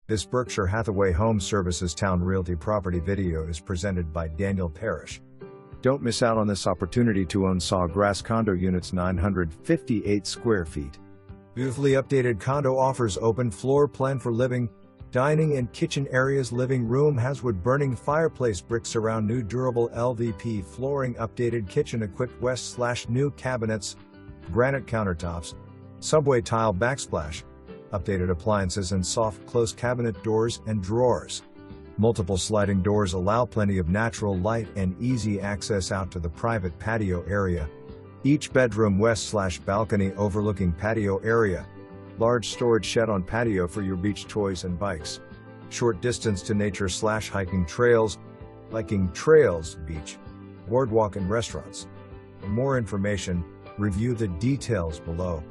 This Berkshire Hathaway Home Services Towne Realty property video is presented by Daniel Parrish. Don't miss out on this opportunity to own Sawgrass condo units 958 square feet. Beautifully updated condo offers open floor plan for living, dining and kitchen areas. Living room has wood-burning fireplace, brick surround, new durable LVP flooring, updated kitchen equipped west/new cabinets, granite countertops, subway tile backsplash, updated appliances and soft close cabinet doors and drawers. Multiple sliding doors allow plenty of natural light and easy access out to the private patio area. Each bedroom west/balcony overlooking patio area. Large storage shed on patio for your beach toys and bikes. Short distance to nature/hiking trails, beach, boardwalk and restaurants. For more information, review the details below.